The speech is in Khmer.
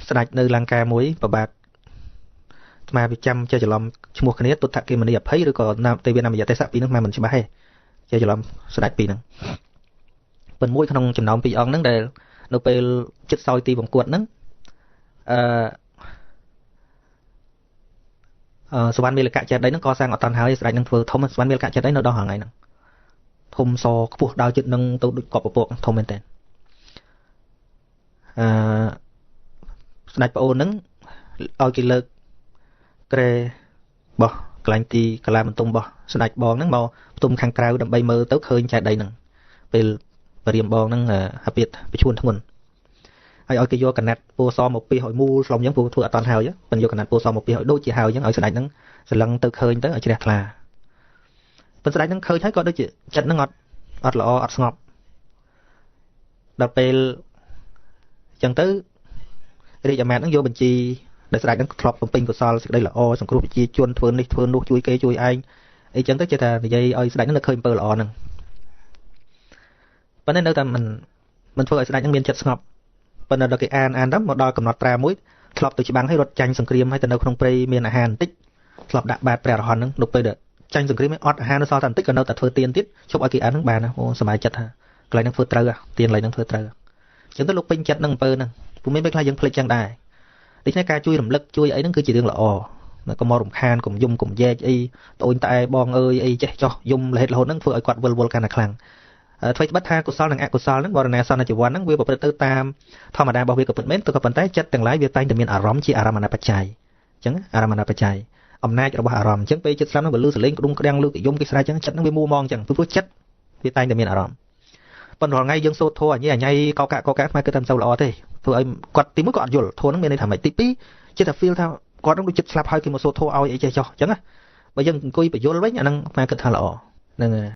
ស្ដេចនៅលង្កាមួយប្របាទស្មារតីចាំចេះច្រឡំឈ្មោះគ្នាទុតថគិមនីអភ័យឬក៏ណាមទេវនាមយទេសៈពីរហ្នឹងមិនច្បាស់ទេចេះច្រឡំស្ដេចពីរហ្នឹងប៉ុន្តែមួយក្នុងចំណោមពីរអង្គហ្នឹងដែលនៅពេលចិត្តសោយទីបង្គួតហ្នឹងសវណ្ណមេលកៈចេតិយហ្នឹងក៏សាងអត់តាន់ហើយស្ដេចនឹងធ្វើធំសវណ្ណមេលកៈចេតិយនៅដល់ហ្នឹងហ្នឹងធំសខ្ពស់ដល់ចិត្តនឹងទៅដូចកប់ពពកធំមែនតើស្ដេចប្អូនហ្នឹងឲ្យគេលើកក្រែបោះកន្លែងទីកលាបន្ទំរបស់ស្ដេចបងហ្នឹងមកផ្ទុំខាងក្រៅដើម្បីមើលទៅឃើញចេតិយហ្នឹងពេលបរិយាបងហ្នឹងអាពាតប្រឈួនធ្ងន់ហើយឲ្យគេយកកណាត់ពោសមកពីឲ្យមូលស្លុំអញ្ចឹងព្រោះធ្វើអត់តាន់ហើយប៉ុន្តែយកកណាត់ពោសមកពីឲ្យដូចជាហើយអញ្ចឹងឲ្យស្ដេចហ្នឹងសឡឹងទៅឃើញទៅឲ្យជ្រះថ្លាប៉ុន្តែស្ដេចហ្នឹងឃើញហើយក៏ដូចជាចិត្តហ្នឹងអត់ល្អអត់ស្ងប់ដល់ពេលអញ្ចឹងទៅរាជអាមាត្យហ្នឹងយកបញ្ជីដែលស្ដេចហ្នឹងធ្លាប់បំពេញកុសលសេចក្តីល្អសង្គ្រោះប្រជាជនធ្វើនេះធ្វើនោះជួយគេជួយឯងអីចឹងទៅចេះតែនិយាយឲ្យស្ដេចហ្នឹងនៅឃើញអំពើល្អហ្នឹងប៉ុន្តែនៅតែមិនធ្វើឲ្យស្ដេចហ្នឹងមានចិត្តស្ងប់ប៉ុន្តែដល់គេអានទៅមកដល់កំណត់ត្រាមួយធ្លាប់ទៅច្បាំងឲ្យរត់ចាញ់សង្គ្រាមឲ្យទៅនៅក្នុងព្រៃមានអាហារបន្តិចធ្លាប់ដាក់បាតព្រះអរហន្តហ្នឹងនៅពេលដែលចាញ់សង្គ្រាមអត់អាហារនៅសល់តែបន្តិចក៏នៅតែធ្វើទៀនទៀតជប់ឲ្យគេអានហ្នឹងបានណាអូសប្បាយចិត្តថាកន្លែងហ្នឹងធ្វើត្រូវទៀនកន្លែងហ្នឹងធ្វើត្រូវអញ្ចឹងទៅលោកពេញចិត្តនឹងអំពើហ្នឹងពុំមានពេលខ្លះយើងភ្លេចចឹងដែរដូច្នេះការជួយរំលឹកជួយអីហ្នឹងគឺជារឿងល្អកុំមករំខានកុំយំកុំយែកអីត្អូញត្អែបងអើយអីចេះចោះយំរហេតរហូតហ្នឹងធ្វើឲ្យគាត់វិលវល់កាន់តែខ្លាំងធ្វើច្បាត់ថាកុសលនិងអកុសលហ្នឹងបរណាសនជីវ័នហ្នឹងវាប្រព្រឹត្តទៅតាមធម្មតារបស់វាក៏ពិតមែនក៏ប៉ុន្តែចិត្តទាំងឡាយវាតែងតែមានអារម្មណ៍ជាអារម្មណ៍អនបច្ច័យអញ្ចឹងអារម្មណ៍អនបច្ច័យអំណាចរបស់អារម្មណ៍អញ្ចឹងពេលចិត្តស្លាប់ហ្នឹងវាលឺសលេងក្ដុំក្ដាំងលឺយំគេស្រែកអញ្ចឹងចិត្តហ្នឹងវាមួម៉ងអញ្ចឹងព្រោះចិត្តវាតែងតែមានអារម្មណ៍ប៉ុន្តែរាល់ថ្ងៃយើងសូត្រធម៌អញញ៉ៃកកាស្មានគិតថាមិនសូវល្អទេធ្វើឲ្យគាត់ទីមួយក៏អត់យល់ធម៌ហ្នឹងមានន័យថាម៉េចទីពីរចិត្តតែ feel ថាគាត់នឹងដូចចិត្តស្លាប់ហើយគេមកសូត្រធម៌ឲ្យអីចេះចោះអញ្ចឹងណាបើយើងអង្គុយបញ្យល់វិញអាហ្នឹងស្មានគិតថាល្អហ្នឹង